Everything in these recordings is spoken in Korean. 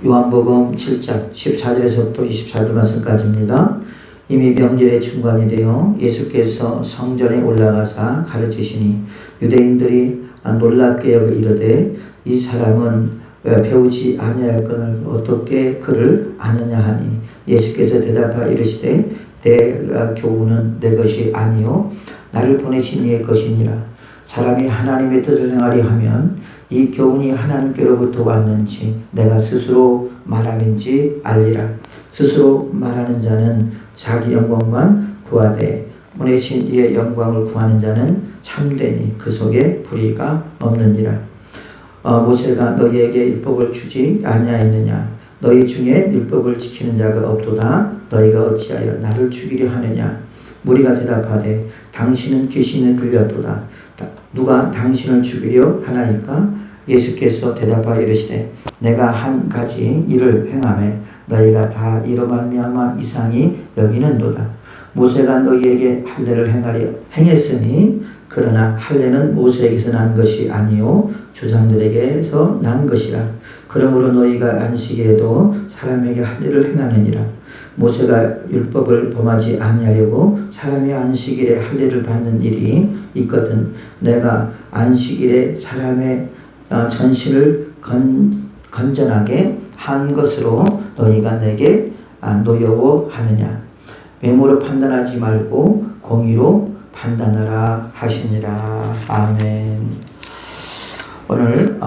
요한복음 7장 14절에서부터 24절 말씀까지입니다. 이미 명절의 중간이 되어 예수께서 성전에 올라가사 가르치시니 유대인들이 놀랍게 여겨 이르되 이 사람은 배우지 아니하였거늘 어떻게 그를 아느냐 하니 예수께서 대답하여 이르시되 내 교훈은 내 것이 아니요 나를 보내신 이의 것이니라. 사람이 하나님의 뜻을 행하리 하면 이 교훈이 하나님께로부터 왔는지 내가 스스로 말함인지 알리라. 스스로 말하는 자는 자기 영광만 구하되 보내신 이의 영광을 구하는 자는 참되니 그 속에 불의가 없느니라. 모세가 너희에게 율법을 주지 아니하였느냐? 너희 중에 율법을 지키는 자가 없도다. 너희가 어찌하여 나를 죽이려 하느냐? 무리가 대답하되 당신은 귀신에 들렸도다. 누가 당신을 죽이려 하나이까? 예수께서 대답하여 이르시되 내가 한 가지 일을 행하매 너희가 다 이로 말미암아 이상히 여기는도다. 모세가 너희에게 할례를 행했으니 그러나 할례는 모세에게서 난 것이 아니요 조상들에게서 난 것이라. 그러므로 너희가 안식일에도 사람에게 할례를 행하느니라. 모세가 율법을 범하지 아니하려고 사람이 안식일에 할례를 받는 일이 있거든 내가 안식일에 사람의 전신을 건전하게 한 것으로 너희가 내게 노여워 하느냐. 외모로 판단하지 말고 공의로 판단하라 하시니라. 아멘. 오늘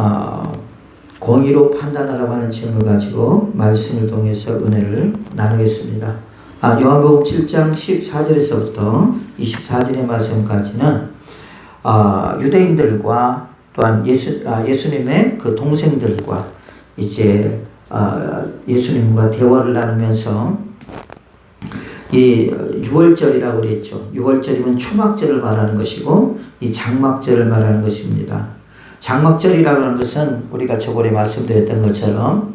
공의로 판단하라고 하는 질문을 가지고 말씀을 통해서 은혜를 나누겠습니다. 요한복음 7장 14절에서부터 24절의 말씀까지는 유대인들과 또한 예수님의 그 동생들과 이제 예수님과 대화를 나누면서 이 유월절이라고 그랬죠. 유월절이면 초막절을 말하는 것이고 이 장막절을 말하는 것입니다. 장막절이라고 하는 것은 우리가 저번에 말씀드렸던 것처럼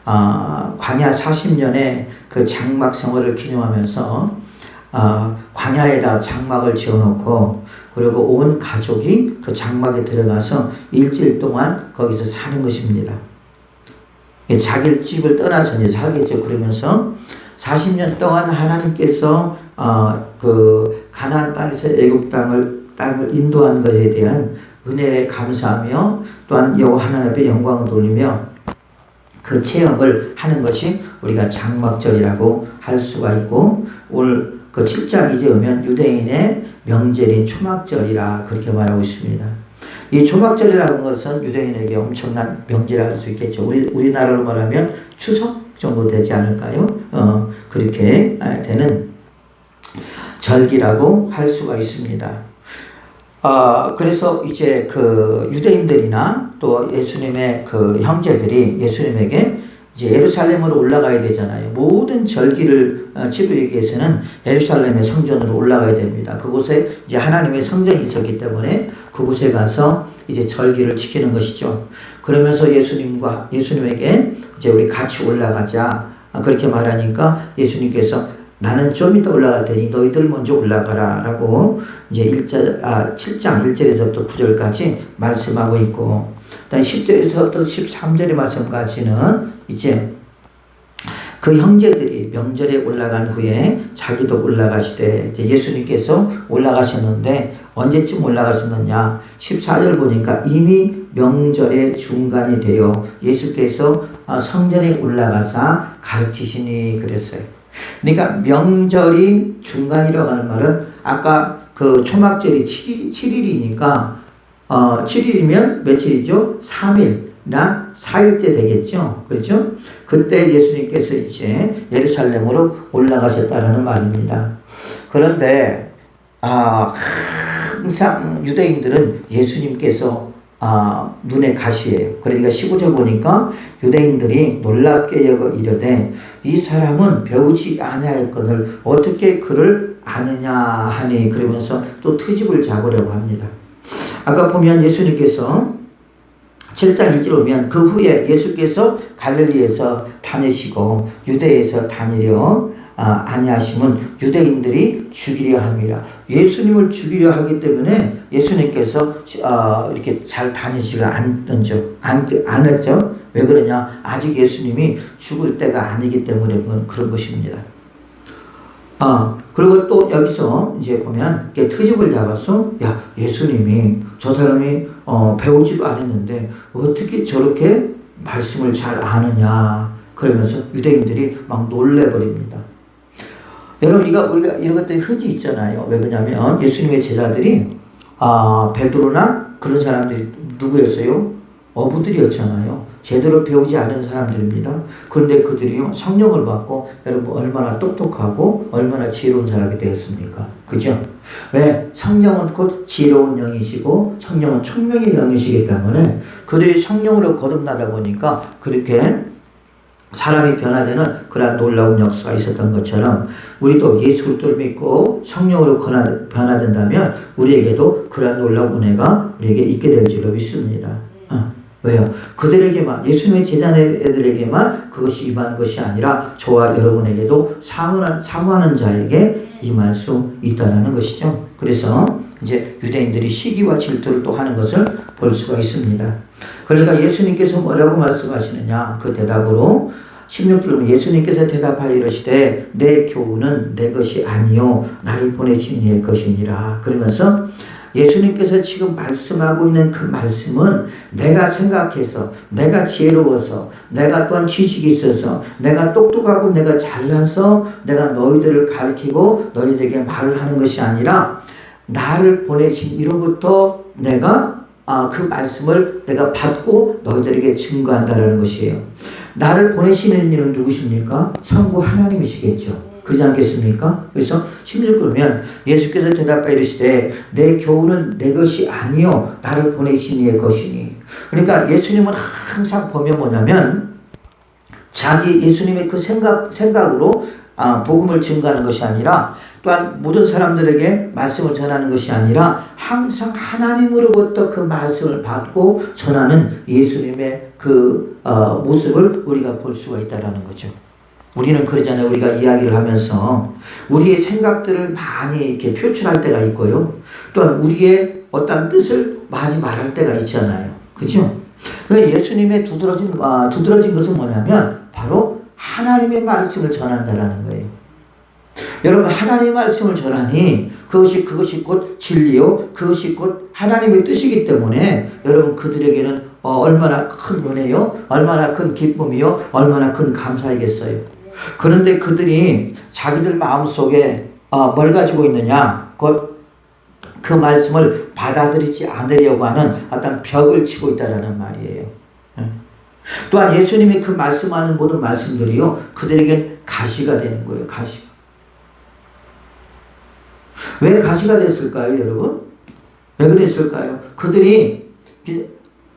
광야 40년의 그 장막 생활을 기념하면서 광야에다 장막을 지어놓고 그리고 온 가족이 그 장막에 들어가서 일주일 동안 거기서 사는 것입니다. 자기 집을 떠나서 이제 살겠죠. 그러면서 40년 동안 하나님께서 그 가나안 땅에서 애굽 땅을 인도한 것에 대한 은혜에 감사하며 또한 여호와 하나님 앞에 영광을 돌리며 그 체험을 하는 것이 우리가 장막절이라고 할 수가 있고 오늘 그 7장 이제 오면 유대인의 명절인 초막절이라 그렇게 말하고 있습니다. 이 초막절이라는 것은 유대인에게 엄청난 명절이라 할 수 있겠죠. 우리나라로 말하면 추석 정도 되지 않을까요? 그렇게 되는 절기라고 할 수가 있습니다. 그래서 이제 그 유대인들이나 또 예수님의 그 형제들이 예수님에게 이제 예루살렘으로 올라가야 되잖아요. 모든 절기를 치르기 위해서는 예루살렘의 성전으로 올라가야 됩니다. 그곳에 이제 하나님의 성전이 있었기 때문에 그곳에 가서 이제 절기를 지키는 것이죠. 그러면서 예수님에게 이제 우리 같이 올라가자 그렇게 말하니까 예수님께서 나는 좀 이따 올라갈 테니 너희들 먼저 올라가라 라고 이제 7장 1절에서부터 9절까지 말씀하고 있고 그다음 10절에서부터 13절의 말씀까지는 이제 그 형제들이 명절에 올라간 후에 자기도 올라가시되 이제 예수님께서 올라가셨는데 언제쯤 올라가셨느냐 14절 보니까 이미 명절의 중간이 되어 예수께서 성전에 올라가사 가르치시니 그랬어요. 그러니까 명절이 중간이라고 하는 말은 아까 그 초막절이 7일이니까 7일이면 며칠이죠? 3일이나 4일째 되겠죠? 그렇죠? 그때 예수님께서 이제 예루살렘으로 올라가셨다는 말입니다. 그런데 항상 유대인들은 예수님께서 눈에 가시예요. 그러니까 15절 보니까 유대인들이 놀랍게 여겨 이르되 이 사람은 배우지 아니하였거늘 어떻게 그를 아느냐 하니 그러면서 또 트집을 잡으려고 합니다. 아까 보면 예수님께서 7장 1절 보면 그 후에 예수께서 갈릴리에서 다니시고 유대에서 다니려 아니하심은 유대인들이 죽이려 합니다. 예수님을 죽이려 하기 때문에 예수님께서 이렇게 잘 다니지가 않았죠. 왜 그러냐? 아직 예수님이 죽을 때가 아니기 때문에 그런 것입니다. 그리고 또 여기서 이제 보면 트집을 잡아서 야, 예수님이 저 사람이 배우지도 않았는데 어떻게 저렇게 말씀을 잘 아느냐 그러면서 유대인들이 막 놀래버립니다. 여러분 우리가 이런 것들이 흔히 있잖아요. 왜 그러냐면 예수님의 제자들이 베드로나 그런 사람들이 누구였어요? 어부들이었잖아요. 제대로 배우지 않은 사람들입니다. 그런데 그들이요 성령을 받고 여러분 얼마나 똑똑하고 얼마나 지혜로운 사람이 되었습니까? 그죠? 왜? 성령은 곧 지혜로운 영이시고 성령은 총명의 영이시기 때문에 그들이 성령으로 거듭나다 보니까 그렇게 사람이 변화되는 그러한 놀라운 역사가 있었던 것처럼 우리도 예수 그리스도를 믿고 성령으로 변화된다면 우리에게도 그러한 놀라운 은혜가 우리에게 있게 될 줄로 믿습니다. 왜요? 그들에게만, 예수님의 제자들에게만 그것이 임한 것이 아니라 저와 여러분에게도 사모하는 자에게 임할 수 있다는 것이죠. 그래서 이제 유대인들이 시기와 질투를 또 하는 것을 볼 수가 있습니다. 그러니까 예수님께서 뭐라고 말씀하시느냐? 그 대답으로 16절 예수님께서 대답하여 이르시되 내 교훈은 내 것이 아니요 나를 보내신 이의 것이니라. 그러면서 예수님께서 지금 말씀하고 있는 그 말씀은 내가 생각해서 내가 지혜로워서 내가 또한 지식이 있어서 내가 똑똑하고 내가 잘나서 내가 너희들을 가르치고 너희들에게 말을 하는 것이 아니라 나를 보내신 이로부터 내가 그 말씀을 내가 받고 너희들에게 증거한다라는 것이에요. 나를 보내시는 이는 누구십니까? 성부 하나님이시겠죠. 그러지 않겠습니까? 그래서 16절 보면 예수께서 대답하여 이르시되 내 교훈은 내 것이 아니요 나를 보내신 이의 것이니. 그러니까 예수님은 항상 보면 뭐냐면 자기 예수님의 그 생각으로 복음을 증거하는 것이 아니라 또한 모든 사람들에게 말씀을 전하는 것이 아니라 항상 하나님으로부터 그 말씀을 받고 전하는 예수님의 그 모습을 우리가 볼 수가 있다는 거죠. 우리는 그러잖아요. 우리가 이야기를 하면서 우리의 생각들을 많이 이렇게 표출할 때가 있고요. 또한 우리의 어떤 뜻을 많이 말할 때가 있잖아요. 그죠? 예수님의 두드러진 것은 뭐냐면 바로 하나님의 말씀을 전한다라는 거예요. 여러분 하나님의 말씀을 전하니 그것이 곧 진리요. 그것이 곧 하나님의 뜻이기 때문에 여러분 그들에게는 얼마나 큰 은혜요. 얼마나 큰 기쁨이요. 얼마나 큰 감사이겠어요. 그런데 그들이 자기들 마음속에 뭘 가지고 있느냐? 곧 그 말씀을 받아들이지 않으려고 하는 어떤 벽을 치고 있다는 말이에요. 또한 예수님이 그 말씀하는 모든 말씀들이요. 그들에게 가시가 되는 거예요. 가시. 왜 가시가 됐을까요, 여러분? 왜 그랬을까요? 그들이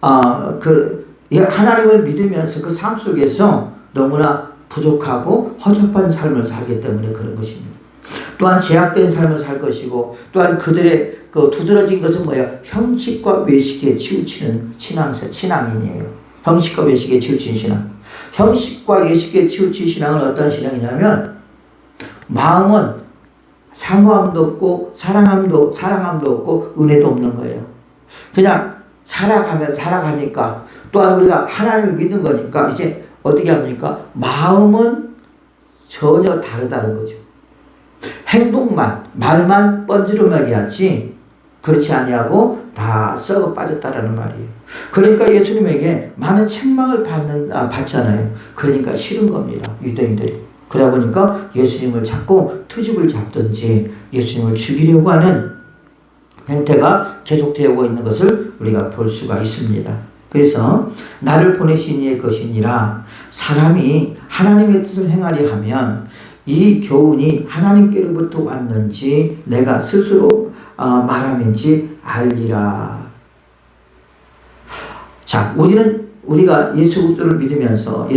하나님을 믿으면서 그 삶 속에서 너무나 부족하고 허접한 삶을 살기 때문에 그런 것입니다. 또한 제약된 삶을 살 것이고 또한 그들의 그 두드러진 것은 뭐예요? 형식과 외식에 치우치는 신앙인이에요. 형식과 외식에 치우친 신앙. 형식과 외식에 치우친 신앙은 어떤 신앙이냐면 마음은 사모함도 없고 사랑함도 없고 은혜도 없는 거예요. 그냥 살아가니까 또한 우리가 하나님을 믿는 거니까 이제 어떻게 합니까? 마음은 전혀 다르다는 거죠. 행동만, 말만 뻔지르르하게 하지 그렇지 아니하고 다 썩어 빠졌다라는 말이에요. 그러니까 예수님에게 많은 책망을 받잖아요. 그러니까 싫은 겁니다. 유대인들이. 그러다 보니까 예수님을 잡고 트집을 잡든지 예수님을 죽이려고 하는 행태가 계속되고 있는 것을 우리가 볼 수가 있습니다. 그래서 나를 보내신 이의 것이니라. 사람이 하나님의 뜻을 행하려 하면 이 교훈이 하나님께로부터 왔는지 내가 스스로 말함인지 알리라. 자, 우리가 예수를 믿으면서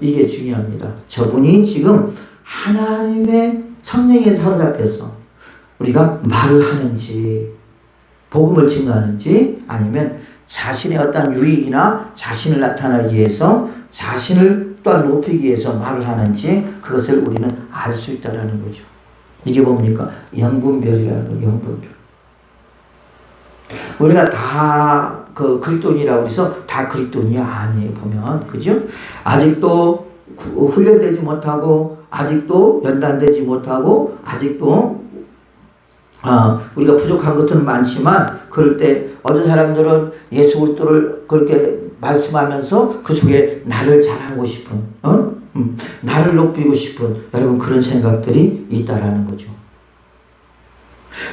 이게 중요합니다. 저분이 지금 하나님의 성령에 사로잡혀서 우리가 말을 하는지 복음을 증거하는지 아니면 자신의 어떤 유익이나 자신을 나타내기 위해서 자신을 또한 높이기 위해서 말을 하는지 그것을 우리는 알 수 있다는 거죠. 이게 뭡니까? 영분별이라는 거예요. 영분별. 우리가 다 그 그리스도인이라고 해서 다 그리스도인이 아니에요. 보면 그죠? 아직도 훈련되지 못하고 아직도 연단되지 못하고 아직도 우리가 부족한 것들은 많지만 그럴 때 어떤 사람들은 예수 그리스도를 그렇게 말씀하면서 그 속에 나를 자랑하고 싶은 나를 높이고 싶은 여러분 그런 생각들이 있다라는 거죠.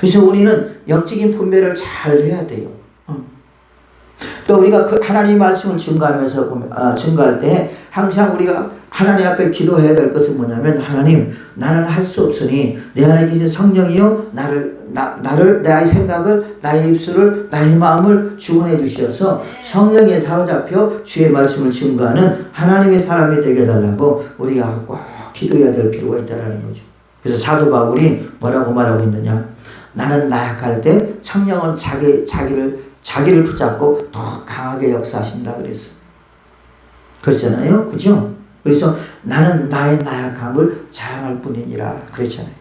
그래서 우리는 영적인 분별을 잘 해야 돼요. 또 우리가 그 하나님 말씀을 증거하면서 증거할 때 항상 우리가 하나님 앞에 기도해야 될 것은 뭐냐면 하나님 나는 할 수 없으니 내 안에 계신 성령이여 나를 나의 생각을 나의 입술을 나의 마음을 주관해 주셔서 성령에 사로잡혀 주의 말씀을 증거하는 하나님의 사람이 되게 해달라고 우리가 꼭 기도해야 될 필요가 있다는 거죠. 그래서 사도 바울이 뭐라고 말하고 있느냐, 나는 나약할 때 성령은 자기를 붙잡고 더 강하게 역사하신다 그랬어. 그렇잖아요. 그죠? 그래서 나는 나의 나약함을 자랑할 뿐이니라 그랬잖아요.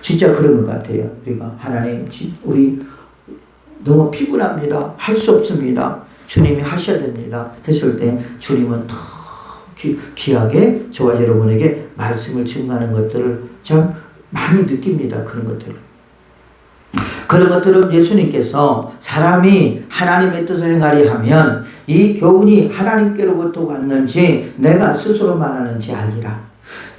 진짜 그런 것 같아요. 우리가 하나님 우리 너무 피곤합니다. 할 수 없습니다. 주님이 하셔야 됩니다. 했을 때 주님은 더 귀하게 저와 여러분에게 말씀을 증거하는 것들을 참 많이 느낍니다. 그런 것들을. 그런 것들은 예수님께서 사람이 하나님의 뜻을 행하리 하면 이 교훈이 하나님께로부터 왔는지 내가 스스로 말하는지 알리라.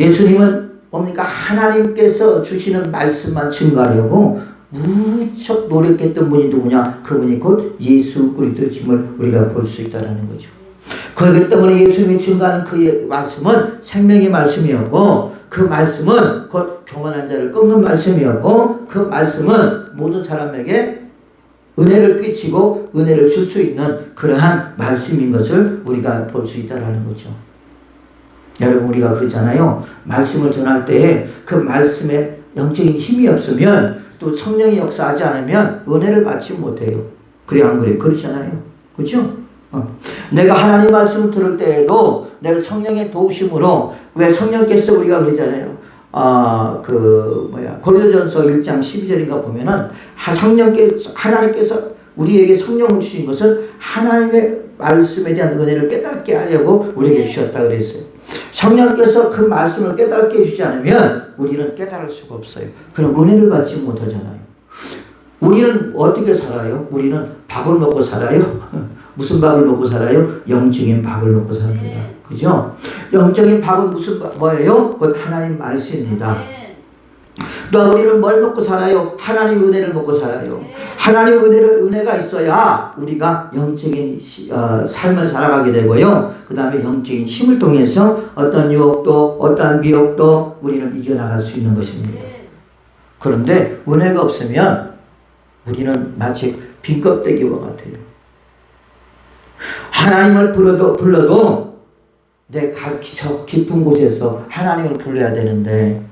예수님은 뭡니까? 하나님께서 주시는 말씀만 증거하려고 무척 노력했던 분이 누구냐? 그분이 곧 예수 그리스도임을 우리가 볼 수 있다는 거죠. 그렇기 때문에 예수님이 증거하는 그 말씀은 생명의 말씀이었고 그 말씀은 곧 교만한 자를 꺾는 말씀이었고 그 말씀은 모든 사람에게 은혜를 끼치고 은혜를 줄 수 있는 그러한 말씀인 것을 우리가 볼 수 있다는 거죠. 여러분 우리가 그러잖아요. 말씀을 전할 때에 그 말씀에 영적인 힘이 없으면 또 성령이 역사하지 않으면 은혜를 받지 못해요. 그래 안 그래요? 그렇잖아요. 그렇죠? 내가 하나님 말씀을 들을 때에도 내가 성령의 도우심으로 왜 성령께서 우리가 그러잖아요. 고린도전서 1장 12절인가 보면은 하나님께서 우리에게 성령을 주신 것은 하나님의 말씀에 대한 은혜를 깨닫게 하려고 우리에게 주셨다 그랬어요. 성령께서 그 말씀을 깨닫게 해주지 않으면 우리는 깨달을 수가 없어요. 그럼 은혜를 받지 못하잖아요. 우리는 어떻게 살아요? 우리는 밥을 먹고 살아요. 무슨 밥을 먹고 살아요? 영적인 밥을 먹고 삽니다. 그죠? 영적인 밥은 뭐예요? 곧 하나님 말씀입니다. 또 우리는 뭘 먹고 살아요? 하나님의 은혜를 먹고 살아요. 하나님의 은혜가 있어야 우리가 영적인 삶을 살아가게 되고요. 그 다음에 영적인 힘을 통해서 어떤 유혹도 어떤 미혹도 우리는 이겨나갈 수 있는 것입니다. 그런데 은혜가 없으면 우리는 마치 빈 껍데기와 같아요. 하나님을 불러도 내 저 깊은 곳에서 하나님을 불러야 되는데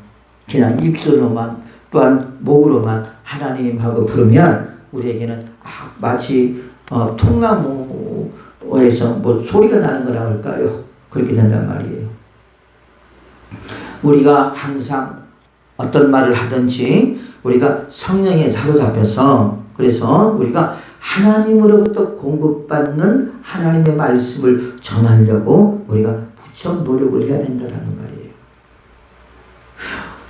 그냥 입술로만 또한 목으로만 하나님 하고 부르면 우리에게는 마치 통나무에서 뭐 소리가 나는 거라 할까요? 그렇게 된단 말이에요. 우리가 항상 어떤 말을 하든지 우리가 성령에 사로잡혀서 그래서 우리가 하나님으로부터 공급받는 하나님의 말씀을 전하려고 우리가 무척 노력을 해야 된다는 말이에요.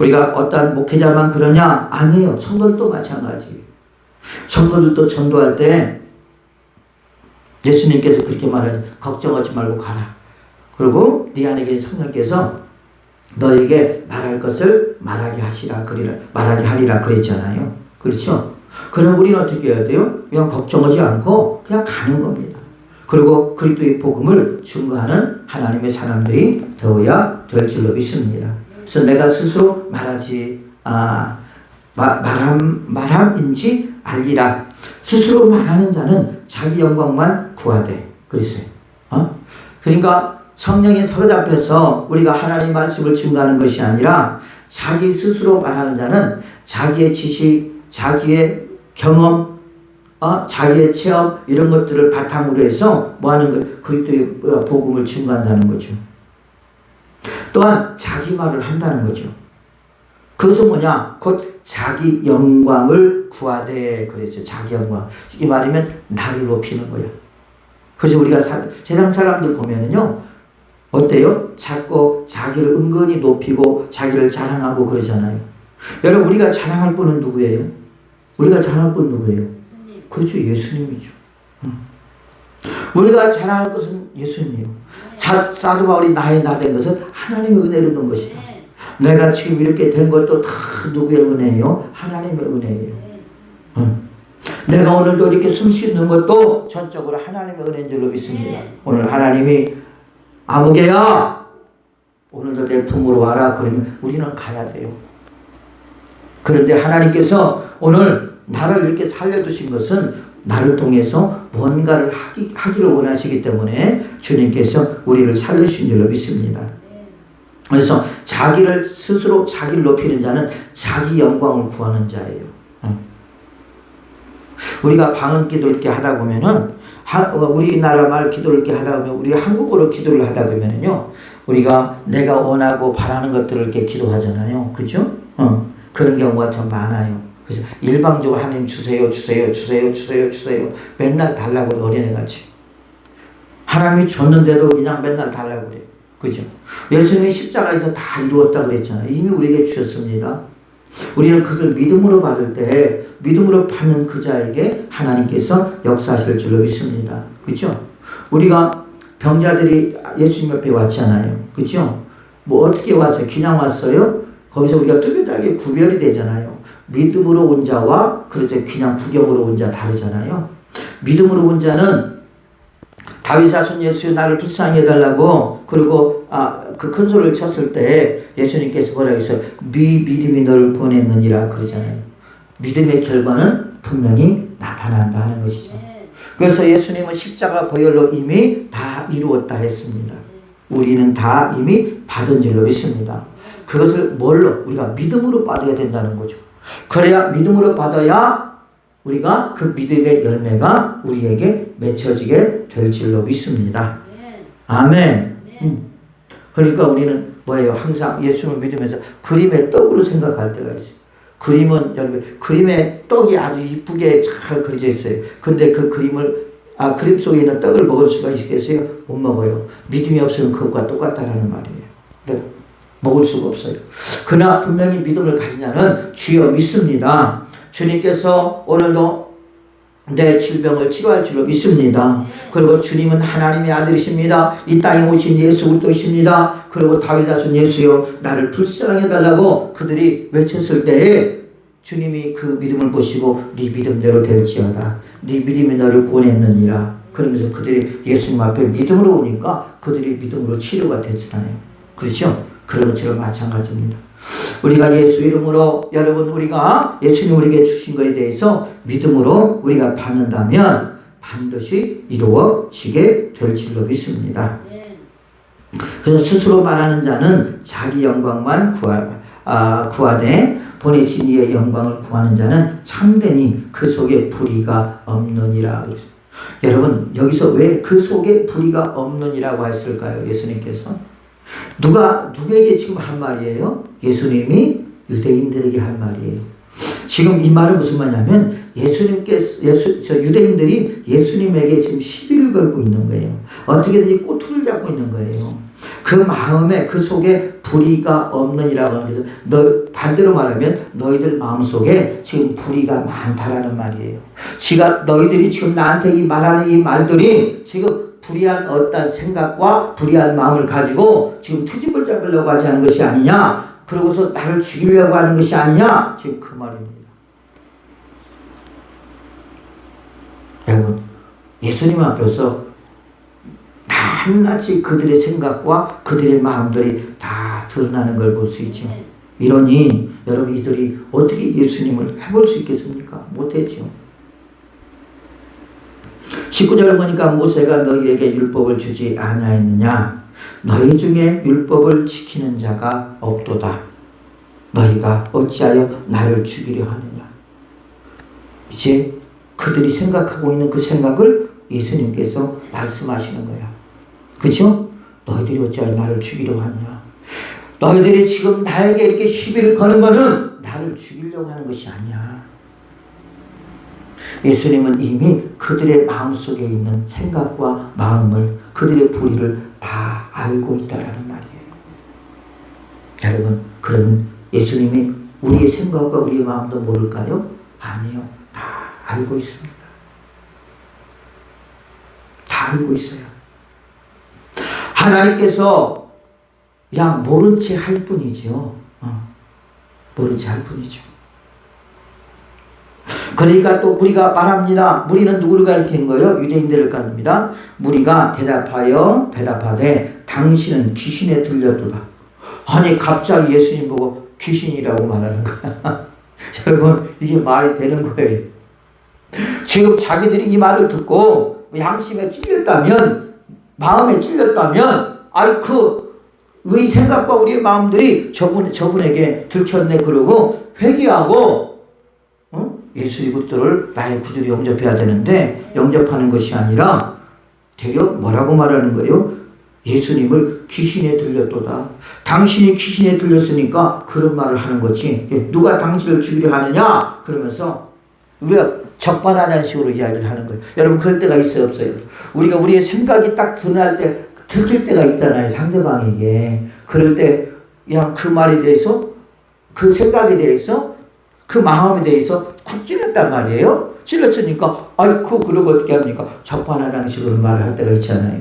우리가 어떠한 목회자만 그러냐? 아니에요. 성도들도 마찬가지. 성도들도 전도할 때 예수님께서 그렇게 말하죠. 걱정하지 말고 가라. 그리고 네 안에 계신 성령께서 너에게 말할 것을 말하게 하리라 그랬잖아요. 그렇죠? 그럼 우리는 어떻게 해야 돼요? 그냥 걱정하지 않고 그냥 가는 겁니다. 그리고 그리스도의 복음을 증거하는 하나님의 사람들이 되어야 될 줄로 믿습니다. 그래서 내가 스스로 말함인지 알리라. 스스로 말하는 자는 자기 영광만 구하되 그랬어요. 그러니까 성령에 사로잡혀서 우리가 하나님의 말씀을 증거하는 것이 아니라 자기 스스로 말하는 자는 자기의 지식, 자기의 경험, 자기의 체험 이런 것들을 바탕으로 해서 뭐 하는 거예요? 그리스도의 복음을 증거한다는 거죠. 또한 자기 말을 한다는 거죠. 그것은 뭐냐? 곧 자기 영광을 구하되 그랬어요. 자기 영광. 이 말이면 나를 높이는 거예요. 그래서 우리가 세상 사람들 보면은요, 어때요? 자꾸 자기를 은근히 높이고 자기를 자랑하고 그러잖아요. 여러분, 우리가 자랑할 분은 누구예요? 우리가 자랑할 분 누구예요? 예수님. 그렇죠. 예수님이죠. 우리가 자랑할 것은 예수님이에요. 사도 바울이 나의 나 된 것은 하나님의 은혜로 는 것이다. 내가 지금 이렇게 된 것도 다 누구의 은혜예요? 하나님의 은혜예요. 내가 오늘도 이렇게 숨 쉬는 것도 전적으로 하나님의 은혜인 줄로 믿습니다. 오늘 하나님이 아무개야 오늘도 내 품으로 와라 그러면 우리는 가야 돼요. 그런데 하나님께서 오늘 나를 이렇게 살려두신 것은 나를 통해서 뭔가를 하기를 원하시기 때문에 주님께서 우리를 살려주신 줄로 믿습니다. 그래서 자기를 스스로 자기를 높이는 자는 자기 영광을 구하는 자예요. 우리가 방언 기도를 이렇게 하다 보면은 우리나라 말 기도를 이렇게 하다 보면 우리 한국어로 기도를 하다 보면은요 우리가 내가 원하고 바라는 것들을 이렇게 기도하잖아요. 그죠? 그런 경우가 참 많아요. 그래서 일방적으로 하나님 주세요 맨날 달라고 그래. 어린애같이 하나님이 줬는데도 그냥 맨날 달라고 그래요. 그죠? 예수님이 십자가에서 다 이루었다 그랬잖아요. 이미 우리에게 주셨습니다. 우리는 그걸 믿음으로 받을 때 믿음으로 받는 그 자에게 하나님께서 역사하실 줄로 믿습니다. 그죠? 우리가 병자들이 예수님 옆에 왔잖아요. 그죠? 뭐 어떻게 왔어요? 그냥 왔어요? 거기서 우리가 뚜렷하게 구별이 되잖아요. 믿음으로 온 자와 그렇죠. 그냥 구경으로 온 자 다르잖아요. 믿음으로 온 자는 다윗 자손 예수여 나를 불쌍히 해달라고 그리고 그 큰 소리를 쳤을 때 예수님께서 뭐라고 했어요? 믿음이 너를 보냈느니라 그러잖아요. 믿음의 결과는 분명히 나타난다 하는 것이죠. 그래서 예수님은 십자가 보혈로 이미 다 이루었다 했습니다. 우리는 다 이미 받은 줄로 믿습니다. 그것을 뭘로? 우리가 믿음으로 받아야 된다는 거죠. 그래야 믿음으로 받아야 우리가 그 믿음의 열매가 우리에게 맺혀지게 될 줄로 믿습니다. 아멘. 그러니까 우리는 뭐예요? 항상 예수를 믿으면서 그림의 떡으로 생각할 때가 있어요. 그림은 여러분 그림의 떡이 아주 이쁘게 잘 그려져 있어요. 근데 그 그림 속에 있는 떡을 먹을 수가 있겠어요? 못 먹어요. 믿음이 없으면 그것과 똑같다라는 말이에요. 네. 먹을 수가 없어요. 그러나 분명히 믿음을 가진 자는 주여 믿습니다. 주님께서 오늘도 내 질병을 치료할 줄로 믿습니다. 그리고 주님은 하나님의 아들이십니다. 이 땅에 오신 예수 그리스도이십니다. 그리고 다윗 자손 예수여 나를 불쌍히 해달라고 그들이 외쳤을 때에 주님이 그 믿음을 보시고 네 믿음대로 될지어다. 네 믿음이 너를 구원했느니라. 그러면서 그들이 예수님 앞에 믿음으로 오니까 그들이 믿음으로 치료가 됐잖아요. 그렇죠? 그런 것처럼 마찬가지입니다. 우리가 예수 이름으로 여러분 우리가 예수님 우리에게 주신 것에 대해서 믿음으로 우리가 받는다면 반드시 이루어지게 될 줄로 믿습니다. 그래서 스스로 말하는 자는 자기 영광만 구하되 보내신 이의 영광을 구하는 자는 참되니 그 속에 불의가 없느니라. 여러분 여기서 왜 그 속에 불의가 없느니라고 했을까요? 예수님께서 누구에게 지금 한 말이에요? 예수님이 유대인들에게 한 말이에요. 지금 이 말은 무슨 말이냐면 유대인들이 예수님에게 지금 시비를 걸고 있는 거예요. 어떻게든지 꼬투리를 잡고 있는 거예요. 그 마음에 그 속에 불의가 없느니라고 하는 것은 반대로 말하면 너희들 마음속에 지금 불의가 많다라는 말이에요. 너희들이 지금 나한테 말하는 이 말들이 지금 불의한 어떤 생각과 불의한 마음을 가지고 지금 트집을 잡으려고 하지 않은 것이 아니냐, 그러고서 나를 죽이려고 하는 것이 아니냐, 지금 그 말입니다. 여러분 예수님 앞에서 낱낱이 그들의 생각과 그들의 마음들이 다 드러나는 걸 볼 수 있죠. 이러니 여러분 이들이 어떻게 예수님을 해볼 수 있겠습니까? 못했죠. 19절을 보니까 모세가 너희에게 율법을 주지 아니하였느냐? 너희 중에 율법을 지키는 자가 없도다. 너희가 어찌하여 나를 죽이려 하느냐? 이제 그들이 생각하고 있는 그 생각을 예수님께서 말씀하시는 거야. 그렇죠? 너희들이 어찌하여 나를 죽이려 하느냐? 너희들이 지금 나에게 이렇게 시비를 거는 거는 나를 죽이려고 하는 것이 아니야. 예수님은 이미 그들의 마음속에 있는 생각과 마음을, 그들의 불의를 다 알고 있다라는 말이에요. 여러분, 그런 예수님이 우리의 생각과 우리의 마음도 모를까요? 아니요. 다 알고 있습니다. 다 알고 있어요. 하나님께서 그냥 모른 채 할 뿐이죠. 모른 채 할 뿐이죠. 그러니까 또 무리가 말합니다. 무리는 누구를 가리키는 거예요? 유대인들을 가립니다. 무리가 대답하되 당신은 귀신에 들렸도다. 아니 갑자기 예수님 보고 귀신이라고 말하는 거야. 여러분 이게 말이 되는 거예요. 지금 자기들이 이 말을 듣고 양심에 찔렸다면, 마음에 찔렸다면, 우리 생각과 우리의 마음들이 저분에게 들켰네 그러고 회개하고 예수 그리스도를 나의 구주로 영접해야 되는데, 영접하는 것이 아니라 되려 뭐라고 말하는 거예요? 예수님을 귀신에 들렸도다. 당신이 귀신에 들렸으니까 그런 말을 하는 거지. 누가 당신을 죽이려 하느냐? 그러면서 우리가 적반하장한 식으로 이야기를 하는 거예요. 여러분 그럴 때가 있어요, 없어요? 우리가 우리의 생각이 딱 드러날 때, 들킬 때가 있잖아요, 상대방에게. 그럴 때 그냥 그 말에 대해서, 그 생각에 대해서, 그 마음에 대해서 쿡 찔렸단 말이에요. 찔렸으니까 그러고 어떻게 합니까? 적반하장식으로 말을 할 때가 있잖아요.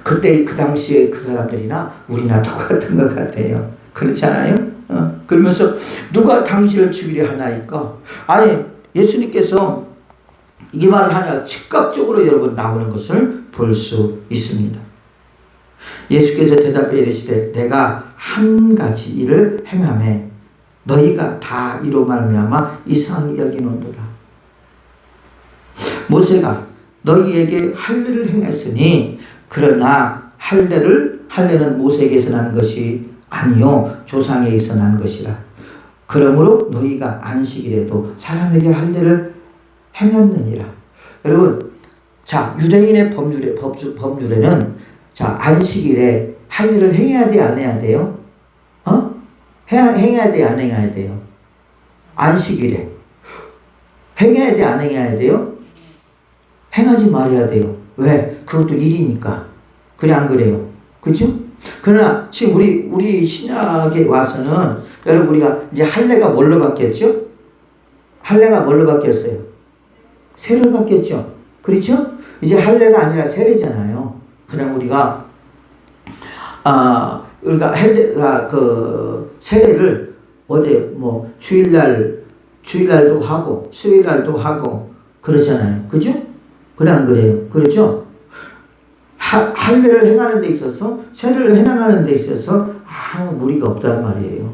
그때 그 당시에 그 사람들이나 우리나 똑같은 것 같아요. 그렇지 않아요? 그러면서 누가 당신을 죽이려 하나이까? 아니 예수님께서 이 말을 하냐 즉각적으로 여러분 나오는 것을 볼 수 있습니다. 예수께서 대답해 이르시되 내가 한 가지 일을 행하매 너희가 다 이로 말미암아 이상히 여기는도다. 모세가 너희에게 할례를 행했으니 그러나 할례는 모세에게서 난 것이 아니요 조상에게서 난 것이라. 그러므로 너희가 안식일에도 사람에게 할례를 행했느니라. 여러분, 자 유대인의 법률에는 자 안식일에 할례를 행해야 돼, 안 해야 돼요? 행해야 돼, 안 행해야 돼요? 안식일에 행해야 돼, 안 행해야 돼요? 행하지 말아야 돼요. 왜? 그것도 일이니까. 그래 안 그래요? 그죠? 그러나 지금 우리 신약에 와서는 여러분 우리가 이제 할례가 뭘로 바뀌었죠? 할례가 뭘로 바뀌었어요? 세례로 바뀌었죠. 그렇죠? 이제 할례가 아니라 세례잖아요. 그냥 우리가 세례를 주일날도 하고 수요일날도 하고 그러잖아요. 그죠? 그래 안 그래요? 그렇죠? 할례를 행하는 데 있어서, 세례를 해나가는 데 있어서 아무 무리가 없단 말이에요.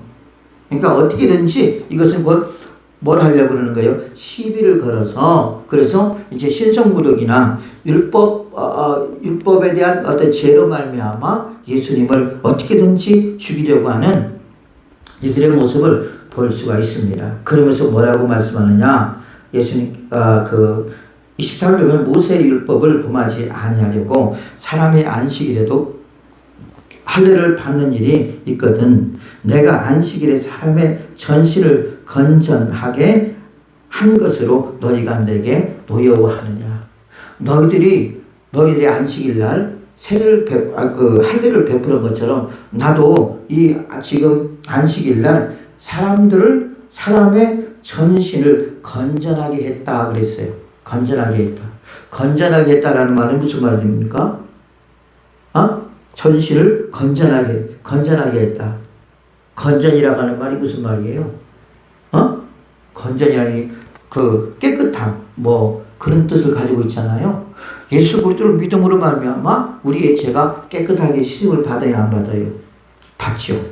그러니까 어떻게든지 이것은 뭘 하려고 그러는 거예요? 시비를 걸어서, 그래서 이제 신성구독이나 율법에 대한 어떤 죄로 말미암아 예수님을 어떻게든지 죽이려고 하는 이들의 모습을 볼 수가 있습니다. 그러면서 뭐라고 말씀하느냐? 예수님, 23절에 모세의 율법을 범하지 아니하려고 사람의 안식일에도 할례를 받는 일이 있거든 내가 안식일에 사람의 전신을 건전하게 한 것으로 너희가 내게 노여워하느냐. 너희들이 안식일날 할례를 베푸는 것처럼 나도 이 지금 안식일날 사람의 전신을 건전하게 했다 그랬어요. 건전하게 했다. 건전하게 했다라는 말은 무슨 말입니까? 전신을 건전하게 했다. 건전이라고 하는 말이 무슨 말이에요? 건전이라니 깨끗함 그런 뜻을 가지고 있잖아요. 예수 그리스도를 믿음으로 말미암아 우리의 죄가 깨끗하게 씻음을 받아야 안 받아요? 받죠.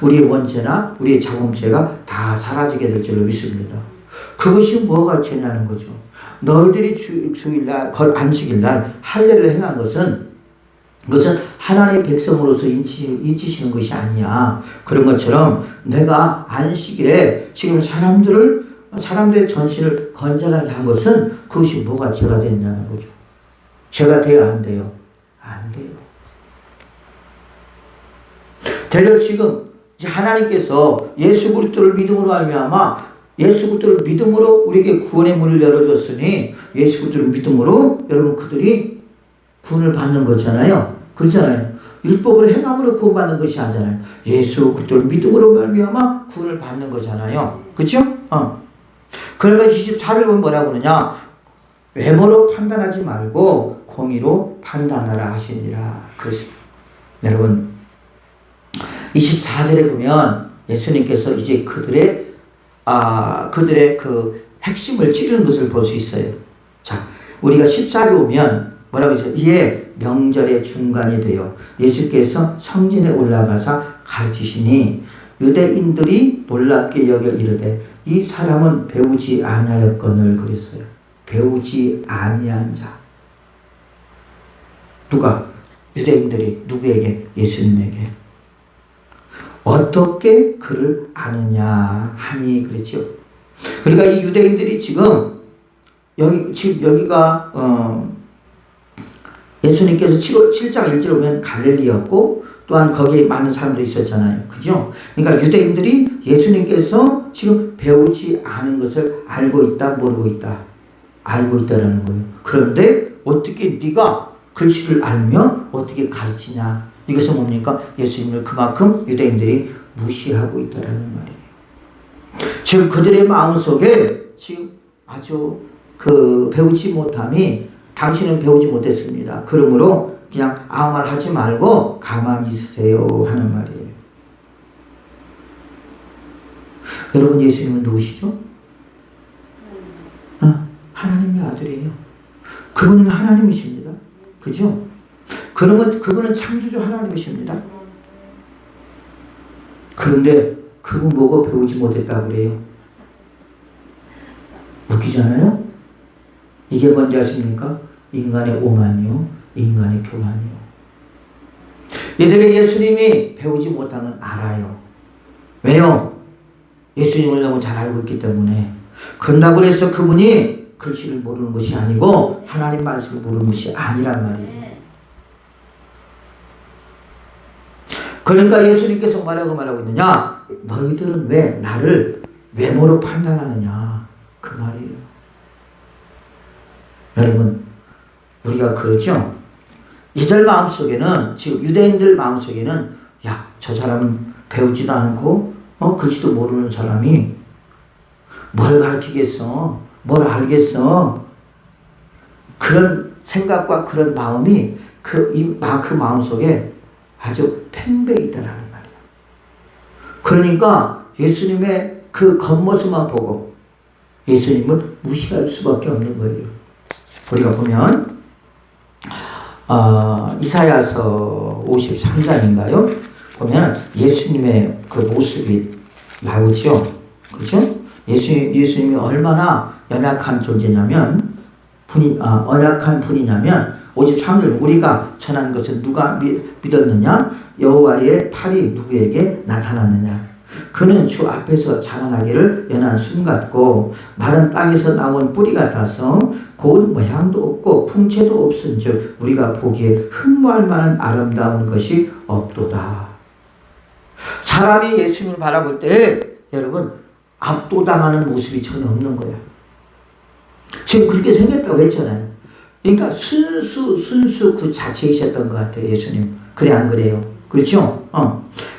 우리의 원죄나 우리의 자범죄가 다 사라지게 될 줄로 믿습니다. 그것이 뭐가 죄냐는 거죠. 너희들이 주일날, 안식일날 할례를 행한 것은 하나님의 백성으로서 잊으시는 것이 아니야. 그런 것처럼 내가 안식일에 지금 사람들의 전신을 건전하게 한 것은 그것이 뭐가 죄가 됐냐는 거죠. 죄가 돼야 안 돼요? 안 돼요. 대략 지금 하나님께서 예수 그리스도를 믿음으로 말미암아 예수 그리스도를 믿음으로 우리에게 구원의 문을 열어줬으니 예수 그리스도를 믿음으로 여러분 그들이 구원을 받는 거잖아요. 그렇잖아요. 율법을 행함으로 구원받는 것이 아니잖아요. 예수 그리스도를 믿음으로 말미암아 구원을 받는 거잖아요. 그렇죠? 그러면 24절 보면 뭐라고 그러냐? 외모로 판단하지 말고 공의로 판단하라 하시니라. 그렇습니다. 여러분 24절에 보면 예수님께서 이제 그들의 그 핵심을 찌르는 것을 볼 수 있어요. 자, 우리가 14절에 보면 뭐라고 했어요? 이에 명절의 중간이 되어 예수께서 성전에 올라가사 가르치시니 유대인들이 놀랍게 여겨 이르되 이 사람은 배우지 아니하였거늘 그랬어요. 배우지 아니한 자. 누가? 유대인들이 누구에게? 예수님에게. 어떻게 그를 아느냐 하니 그랬죠. 그러니까 이 유대인들이 지금 여기가 예수님께서 7장 1절에 보면 갈릴리였고 또한 거기에 많은 사람들이 있었잖아요. 그죠? 그러니까 유대인들이 예수님께서 지금 배우지 않은 것을 알고 있다, 모르고 있다. 알고 있다라는 거예요. 그런데 어떻게 네가 글씨를 알면 어떻게 가르치냐? 이것은 뭡니까? 예수님을 그만큼 유대인들이 무시하고 있다라는 말이에요. 지금 그들의 마음속에 지금 아주 배우지 못함이 당신은 배우지 못했습니다. 그러므로 그냥 아무 말 하지 말고 가만히 있으세요 하는 말이에요. 여러분 예수님은 누구시죠? 하나님의 아들이에요. 그분은 하나님이십니다. 그죠? 그러면 그분은 창조주 하나님이십니다. 그런데 그분 보고 배우지 못했다고 그래요. 웃기잖아요? 이게 뭔지 아십니까? 인간의 오만이요, 인간의 교만이요. 얘들이 예수님이 배우지 못한 건 알아요. 왜요? 예수님을 너무 잘 알고 있기 때문에. 그런다고 해서 그분이 글씨를 모르는 것이 아니고 하나님 말씀을 모르는 것이 아니란 말이에요. 그러니까 예수님께서 말하고 있느냐? 너희들은 왜 나를 외모로 판단하느냐? 그 말이에요. 여러분, 우리가 그렇죠? 이들 마음속에는, 지금 유대인들 마음속에는, 야, 저 사람은 배우지도 않고, 글씨도 모르는 사람이 뭘 가르치겠어? 뭘 알겠어? 그런 생각과 그런 마음이 그 마음속에 아주 팽배있다라는 말이에요. 그러니까 예수님의 그 겉모습만 보고 예수님을 무시할 수밖에 없는 거예요. 우리가 보면 이사야서 53장인가요? 보면 예수님의 그 모습이 나오죠. 그렇죠? 예수님이 얼마나 연약한 존재냐면 언약한 분이냐면 53절 우리가 전한 것을 누가 믿었느냐? 여호와의 팔이 누구에게 나타났느냐? 그는 주 앞에서 자라나기를 연한 순 같고 마른 땅에서 나온 뿌리 같아서 고운 모양도 없고 풍채도 없은즉 우리가 보기에 흠모할 만한 아름다운 것이 없도다. 사람이 예수님을 바라볼 때 여러분 압도당하는 모습이 전혀 없는 거예요. 지금 그렇게 생겼다고 했잖아요. 그러니까 순수 그 자체이셨던 것 같아요. 예수님. 그래 안 그래요? 그렇죠?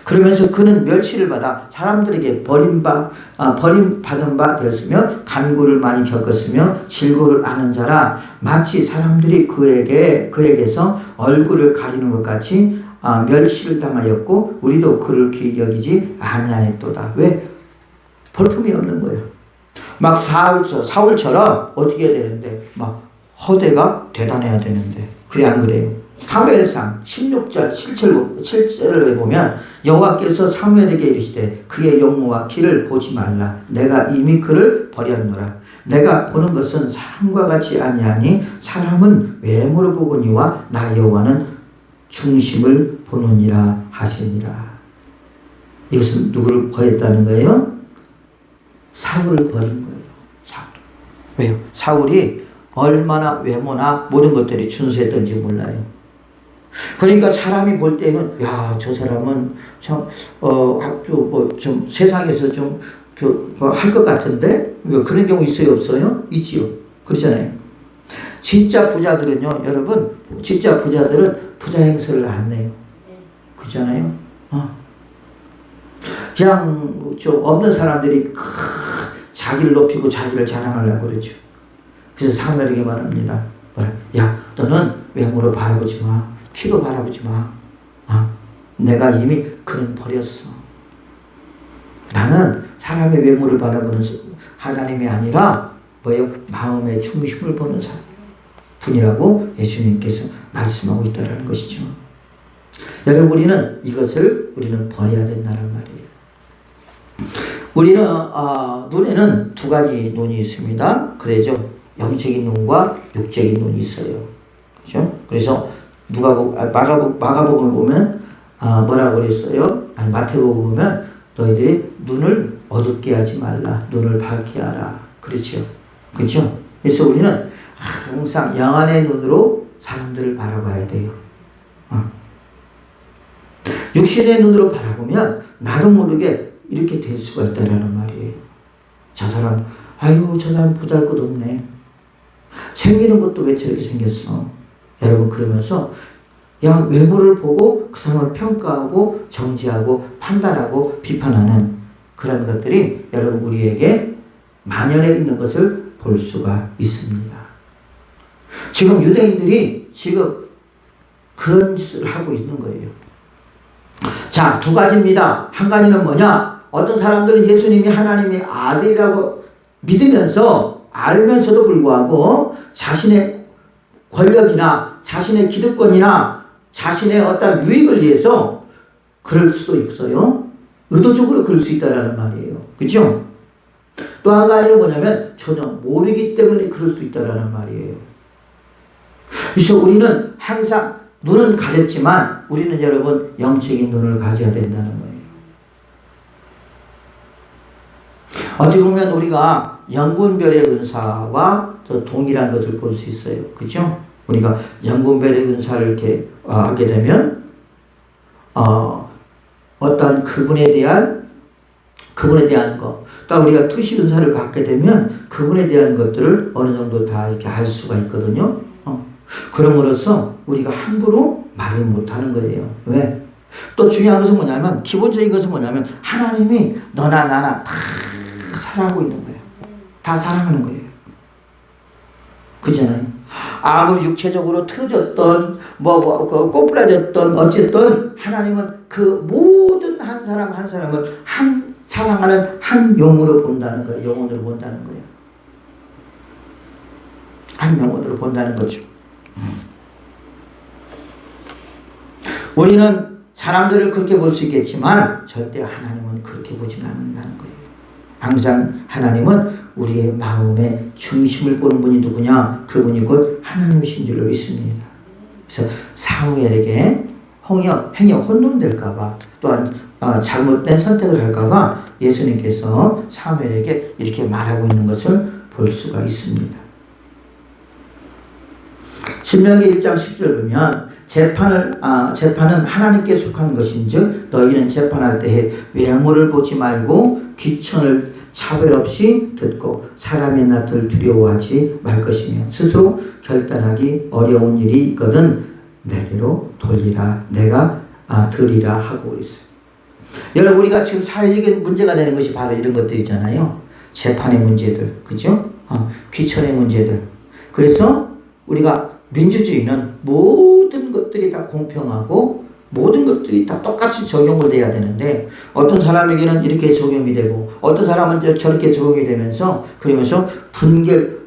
그러면서 그는 멸시를 받아 사람들에게 버림받은 바 되었으며 간구를 많이 겪었으며 질고를 아는 자라 마치 사람들이 그에게서 얼굴을 가리는 것 같이 멸시를 당하였고 우리도 그를 귀히 여기지 아니하였도다. 왜? 볼품이 없는 거예요. 막 사울처럼 어떻게 해야 되는데 막 허대가 대단해야 되는데 그래 안 그래요? 사무엘상 16절 7절을 보면 여호와께서 사무엘에게 이르시되 그의 용모와 키를 보지 말라. 내가 이미 그를 버렸노라. 내가 보는 것은 사람과 같이 아니하니 사람은 외모를 보거니와 나 여호와는 중심을 보느니라 하시니라. 이것은 누구를 버렸다는 거예요? 사울을 버린 거예요. 사울. 왜요? 사울이 얼마나 외모나 모든 것들이 준수했던지 몰라요. 그러니까 사람이 볼 때는 야, 저 사람은 참 좀 세상에서 좀 할 것 같은데 그런 경우 있어요, 없어요? 있지요. 그렇잖아요. 진짜 부자들은요, 여러분, 진짜 부자들은 부자 행세를 안 내요. 그렇잖아요. 그냥 좀 없는 사람들이 자기를 높이고 자기를 자랑하려고 그러죠. 그래서 사무엘에게 말합니다. 야, 너는 외모를 바라보지 마. 키도 바라보지 마. 내가 이미 그는 버렸어. 나는 사람의 외모를 바라보는 하나님이 아니라 뭐예요? 마음의 중심을 보는 분이라고 예수님께서 말씀하고 있다는 것이죠. 여러분, 우리는 버려야 된다는 말이에요. 우리는 눈에는 두 가지 눈이 있습니다. 그래죠? 영적인 눈과 육적인 눈이 있어요. 그렇죠? 그래서 마가복음을 보면 뭐라고 그랬어요? 마태복음 보면 너희들이 눈을 어둡게 하지 말라. 눈을 밝게 하라. 그렇죠? 그렇죠? 그래서 우리는 항상 영안의 눈으로 사람들을 바라봐야 돼요. 육신의 눈으로 바라보면 나도 모르게 이렇게 될 수가 있다라는 말이에요. 저 사람 보잘것없네. 생기는 것도 왜 저렇게 생겼어? 여러분, 그러면서 그냥 외모를 보고 그 사람을 평가하고 정지하고 판단하고 비판하는 그런 것들이 여러분 우리에게 만연해 있는 것을 볼 수가 있습니다. 지금 유대인들이 지금 그런 짓을 하고 있는 거예요. 자, 두 가지입니다. 한 가지는 뭐냐? 어떤 사람들은 예수님이 하나님의 아들이라고 믿으면서 알면서도 불구하고 자신의 권력이나 자신의 기득권이나 자신의 어떤 유익을 위해서 그럴 수도 있어요. 의도적으로 그럴 수 있다는 말이에요. 그죠? 또 한 가지는 뭐냐면 전혀 모르기 때문에 그럴 수 있다는 말이에요. 그래서 우리는 항상 눈은 가졌지만 우리는 여러분 영적인 눈을 가져야 된다는 거예요. 어떻게 보면 우리가 영분별의 은사와 더 동일한 것을 볼 수 있어요. 그죠? 우리가 영분별의 은사를 이렇게 하게 되면 어떤 그분에 대한 것, 또 우리가 투시 은사를 갖게 되면 그분에 대한 것들을 어느 정도 다 이렇게 알 수가 있거든요. 그럼으로써 우리가 함부로 말을 못하는 거예요. 왜? 또 중요한 것은 뭐냐면, 기본적인 것은 뭐냐면 하나님이 너나 나나 다 사랑하고 있는 거예요. 다 사랑하는 거예요. 그잖아요. 아무리 육체적으로 틀어졌던 꼬부라졌던 어쨌든 하나님은 그 모든 한 사람 한 사람을 사랑하는 한 영으로 본다는 거예요. 영혼으로 본다는 거예요. 한 영혼으로 본다는 거죠. 우리는 사람들을 그렇게 볼 수 있겠지만 절대 하나님은 그렇게 보지 않는다는 거예요. 항상 하나님은 우리의 마음의 중심을 보는 분이 누구냐? 그분이 곧 하나님이신 줄로 믿습니다. 그래서 사무엘에게 행여 혼돈될까봐 또한 잘못된 선택을 할까봐 예수님께서 사무엘에게 이렇게 말하고 있는 것을 볼 수가 있습니다. 신명기 1장 10절 보면 재판은 하나님께 속한 것인즉 너희는 재판할 때에 외모를 보지 말고 귀천을 차별 없이 듣고 사람의 낯을 두려워하지 말 것이며 스스로 결단하기 어려운 일이 있거든 내게로 돌리라 내가 들이라 하고 있어요. 여러분, 우리가 지금 사회적인 문제가 되는 것이 바로 이런 것들이잖아요. 재판의 문제들, 그죠? 귀천의 문제들. 그래서 우리가 민주주의는 모든 것들이 다 공평하고 모든 것들이 다 똑같이 적용을 돼야 되는데 어떤 사람에게는 이렇게 적용이 되고 어떤 사람은 저렇게 적용이 되면서 그러면서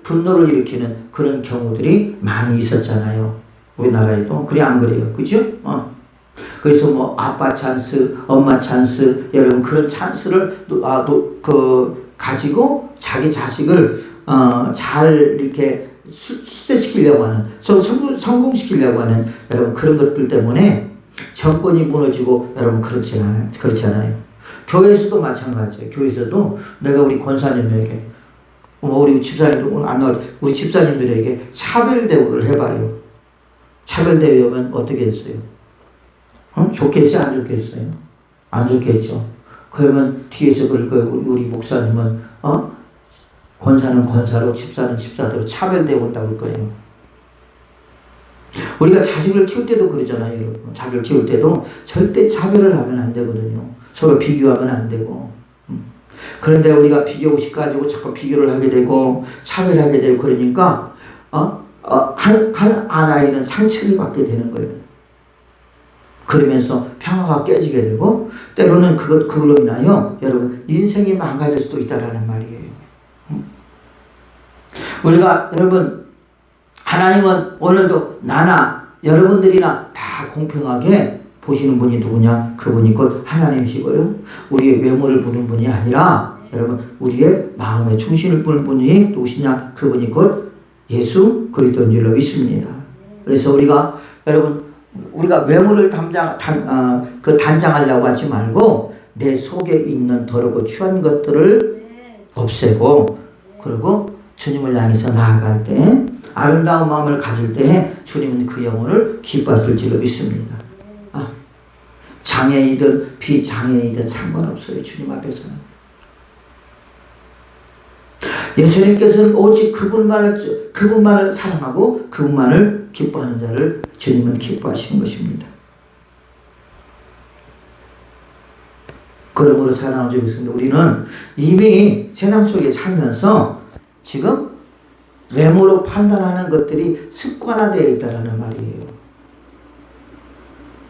분노를 일으키는 그런 경우들이 많이 있었잖아요. 우리나라에도. 그래 안 그래요? 그죠? 그래서 뭐 아빠 찬스, 엄마 찬스, 여러분 그런 찬스를 가지고 자기 자식을 잘 이렇게 출세시키려고 하는, 성공시키려고 하는 여러분 그런 것들 때문에 정권이 무너지고 여러분 그렇잖아요. 교회에서도 마찬가지예요. 교회에서도 내가 우리 권사님에게 우리 집사님들 오늘 안 나와도 우리 집사님들에게 차별 대우를 해봐요. 차별 대우하면 어떻게 됐어요? 좋겠어요? 안 좋겠어요? 안 좋겠죠. 그러면 뒤에서 그럴 거예요. 우리 목사님은 권사는 권사로 집사는 집사대로 차별되어 온다고 할 거예요. 우리가 자식을 키울 때도 그러잖아요, 여러분. 자식을 키울 때도 절대 차별을 하면 안 되거든요. 서로 비교하면 안 되고. 그런데 우리가 비교의식 가지고 자꾸 비교를 하게 되고 차별하게 되고 그러니까 한 아이는 상처를 받게 되는 거예요. 그러면서 평화가 깨지게 되고 때로는 그걸로 인하여 여러분 인생이 망가질 수도 있다라는 말이에요. 우리가 여러분 하나님은 오늘도 나나 여러분들이나 다 공평하게 보시는 분이 누구냐? 그분이 곧 하나님이시고요. 우리의 외모를 보는 분이 아니라 여러분 우리의 마음의 중심을 보는 분이 누구시냐? 그분이 곧 예수 그리스도인 줄로 믿습니다. 그래서 우리가 여러분 우리가 외모를 단장하려고 하지 말고 내 속에 있는 더럽고 추한 것들을 없애고 그리고 주님을 향해서 나아갈 때 아름다운 마음을 가질 때 주님은 그 영혼을 기뻐하실 줄로 믿습니다. 장애이든 비장애이든 상관없어요. 주님 앞에서는. 예수님께서는 오직 그분만을 사랑하고 그분만을 기뻐하는 자를 주님은 기뻐하시는 것입니다. 그러므로 사랑하는 줄 믿습니다. 우리는 이미 세상 속에 살면서 지금 외모로 판단하는 것들이 습관화되어 있다는 말이에요.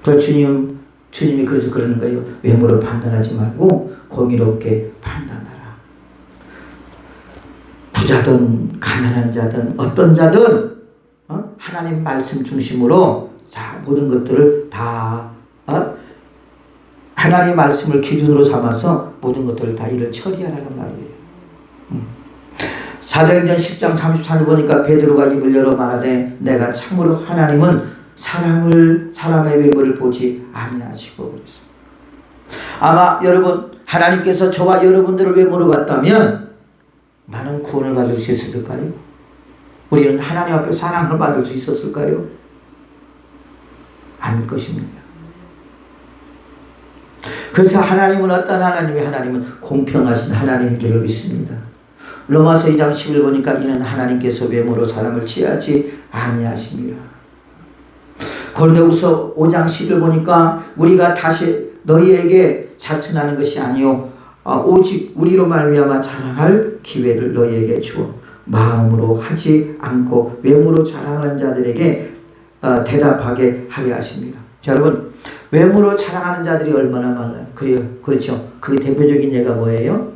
그 주님이 그래서 그러는 거예요. 외모로 판단하지 말고 공의롭게 판단하라. 부자든 가난한 자든 어떤 자든 하나님 말씀 중심으로 모든 것들을 다 하나님 말씀을 기준으로 삼아서 모든 것들을 다 일을 처리하라는 말이에요. 사도행전 10장 34절 보니까 베드로가 입을 열어 말하되 내가 참으로 하나님은 사람의 외모를 보지 아니하시고 그랬어요. 아마 여러분 하나님께서 저와 여러분들을 외모로 봤다면 나는 구원을 받을 수 있었을까요? 우리는 하나님 앞에 사랑을 받을 수 있었을까요? 아닐 것입니다. 그래서 하나님은 어떤 하나님은 공평하신 하나님인 줄 믿습니다. 로마서 2장 10을 보니까 이는 하나님께서 외모로 사람을 취하지 아니하시니라. 고린도후서 5장 10을 보니까 우리가 다시 너희에게 자천하는 것이 아니요 오직 우리로 말미암아 자랑할 기회를 너희에게 주어 마음으로 하지 않고 외모로 자랑하는 자들에게 대답하게 하려 하십니다. 자, 여러분 외모로 자랑하는 자들이 얼마나 많아요. 그렇죠. 그 대표적인 예가 뭐예요?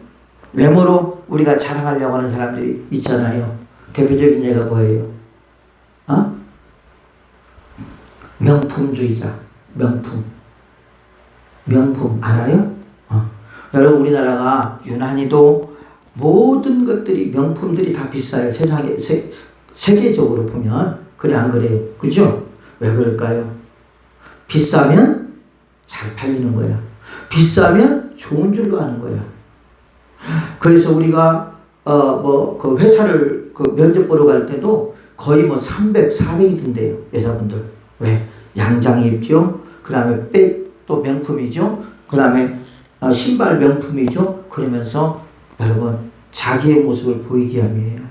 외모로 우리가 자랑하려고 하는 사람들이 있잖아요. 대표적인 예가 뭐예요? 명품주의자. 명품 알아요? 여러분 우리나라가 유난히도 모든 것들이 명품들이 다 비싸요. 세상에 세계적으로 보면 그래 안 그래요? 그죠? 왜 그럴까요? 비싸면 잘 팔리는 거야. 비싸면 좋은 줄로 아는 거야. 그래서 우리가 그 회사를 면접 보러 갈 때도 거의 300, 400이 든대요. 여자분들. 왜? 양장이 입죠. 그 다음에 백도 명품이죠. 그 다음에 신발 명품이죠. 그러면서 여러분 자기의 모습을 보이게 함이에요.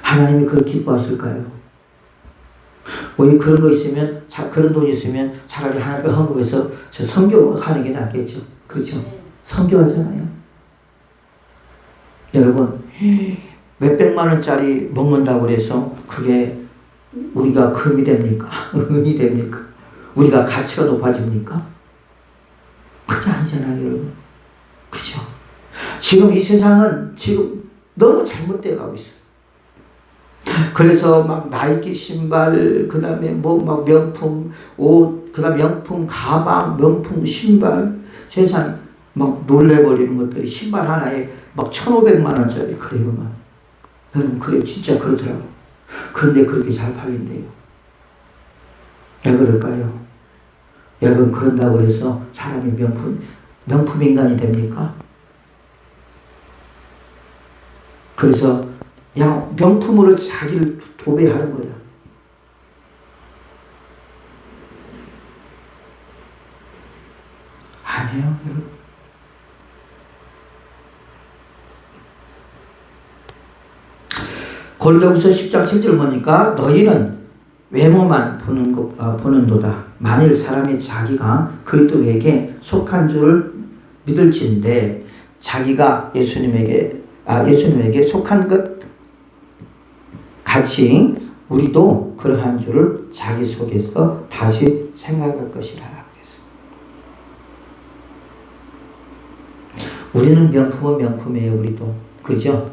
하나님이 그걸 기뻐하실까요? 왜 그런 거 있으면 그런 돈이 있으면 차라리 하나님 헌금해서 저 선교하는 게 낫겠죠. 그렇죠? 선교하잖아요. 여러분 몇백만 원짜리 먹는다고 해서 그게 우리가 금이 됩니까? 은이 됩니까? 우리가 가치가 높아집니까? 그게 아니잖아요, 여러분. 그죠? 지금 이 세상은 지금 너무 잘못되어 가고 있어요. 그래서 막 나이키 신발, 그 다음에 막 명품 옷, 그 다음에 명품 가방, 명품 신발, 세상 막 놀래버리는 것들이 신발 하나에 막 1,500만 원짜리 그래요, 막. 여러분, 그래요. 진짜 그렇더라고. 그런데 그렇게 잘 팔린대요. 왜 그럴까요? 여러분, 그런다고 해서 사람이 명품 인간이 됩니까? 그래서 명품으로 자기를 도배하는 거야. 고린도후서 10장 7절 보니까 너희는 외모만 보는도다. 만일 사람이 자기가 그리스도에게 속한 줄을 믿을진데 자기가 예수님에게 속한 것 같이 우리도 그러한 줄을 자기 속에서 다시 생각할 것이라. 우리는 명품은 명품이에요. 우리도. 그죠?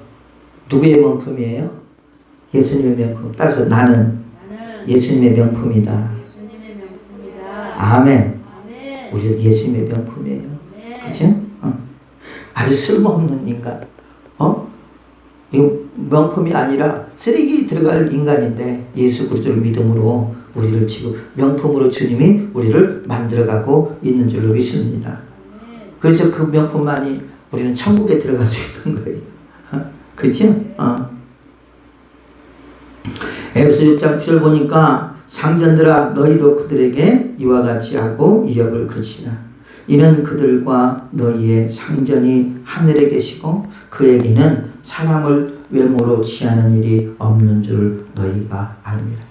누구의 명품이에요? 예수님의 명품. 따라서 나는 예수님의 명품이다. 아멘. 우리도 예수님의 명품이에요. 그죠? 아주 쓸모없는 인간. 이거 명품이 아니라 쓰레기 들어갈 인간인데 예수 그리스도를 믿음으로 우리를 지금 명품으로 주님이 우리를 만들어가고 있는 줄로 믿습니다. 그래서 그 명품만이 우리는 천국에 들어갈 수 있는 거예요. 그렇죠? 에베소 6장 7절 보니까 상전들아 너희도 그들에게 이와 같이 하고 이역을 그치라. 이는 그들과 너희의 상전이 하늘에 계시고 그에게는 사람을 외모로 취하는 일이 없는 줄을 너희가 압니다.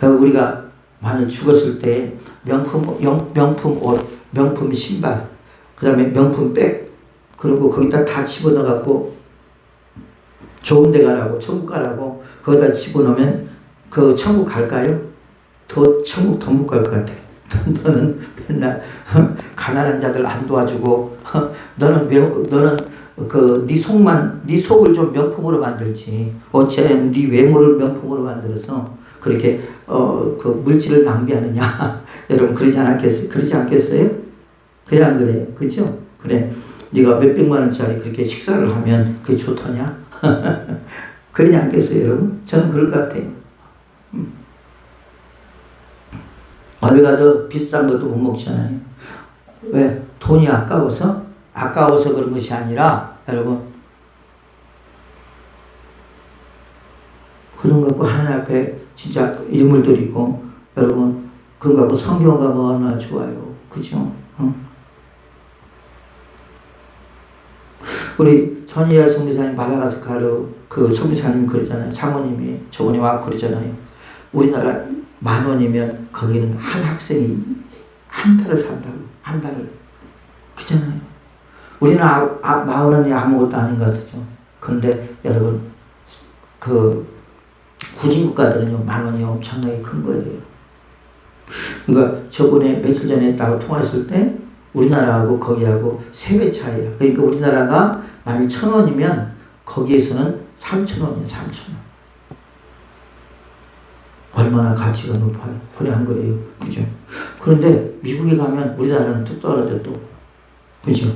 우리가 만약 죽었을 때 명품 옷, 명품 신발, 그 다음에 명품 백, 그리고 거기다 다 집어넣어갖고 좋은 데 가라고, 천국 가라고 거기다 집어넣으면 그 천국 갈까요? 천국 더 못 갈 것 같아. 너는 맨날 가난한 자들 안 도와주고 너는 네 속을 좀 명품으로 만들지. 어째 네 외모를 명품으로 만들어서 그렇게 그 물질을 낭비하느냐. 여러분 그러지 않겠어요? 그래 안 그래요? 그죠? 그래. 네가 몇백만 원짜리 그렇게 식사를 하면 그게 좋더냐? 그러지 않겠어요, 여러분? 저는 그럴 것 같아요. 어디 가서 비싼 것도 못 먹잖아요. 왜? 돈이 아까워서? 아까워서 그런 것이 아니라, 여러분, 그런 거 갖고 하나님 앞에 진짜 예물 드리고, 여러분, 그런 거 갖고 성경 가면 얼마나 좋아요. 그죠? 우리 전희아 성비사님 마다가스카르 그 성비사님 그러잖아요. 장모님이 저번에 와 그러잖아요. 우리나라 10,000원이면 거기는 한 학생이 한 달을 산다고. 한 달을. 그잖아요. 우리는 10,000원이 아무것도 아닌 것 같죠. 그런데 여러분 그 후진국가들은요 10,000원이 엄청나게 큰 거예요. 그러니까 저번에 며칠 전에 따로 통화했을 때 우리나라하고 거기하고 3배 차이야. 그러니까 우리나라가 만약 1,000원이면 거기에서는 3,000원이야. 3,000원. 얼마나 가치가 높아요. 그래 한 거예요. 그죠? 그런데 미국에 가면 우리나라는 뚝 떨어져 또. 그죠?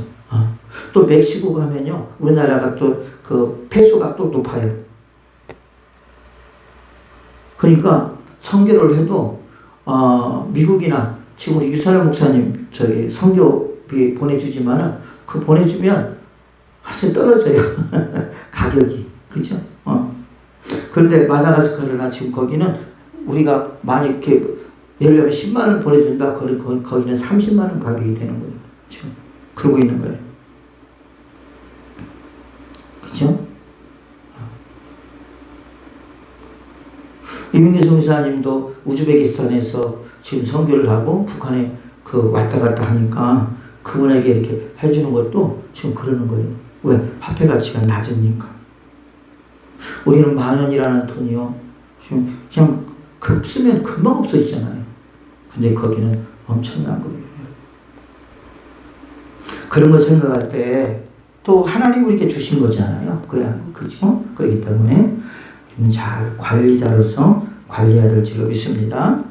또 멕시코 가면요. 우리나라가 또 그 페소가 또 높아요. 그러니까 선교를 해도 미국이나 지금 우리 유사람 목사님 저기 선교비 보내주지만은 그 보내주면 사실 떨어져요. 가격이. 그죠? 그런데 마다가스카르나 지금 거기는 우리가 많이 이렇게 예를 들면 10만 원 보내준다. 거기는 30만 원 가격이 되는 거예요. 지금 그러고 있는 거예요. 그죠? 이민기 성사님도 우즈베키스탄에서 지금 선교를 하고 북한에 그 왔다 갔다 하니까 그분에게 이렇게 해주는 것도 지금 그러는 거예요. 왜? 화폐 가치가 낮으니까. 우리는 10,000원이라는 돈이요. 지금 그냥 쓰면 금방 없어지잖아요. 근데 거기는 엄청난 거예요. 그런 거 생각할 때 또 하나님 우리에게 주신 거잖아요. 그죠? 그렇기 때문에 잘 관리자로서 관리해야 될 줄로 믿습니다.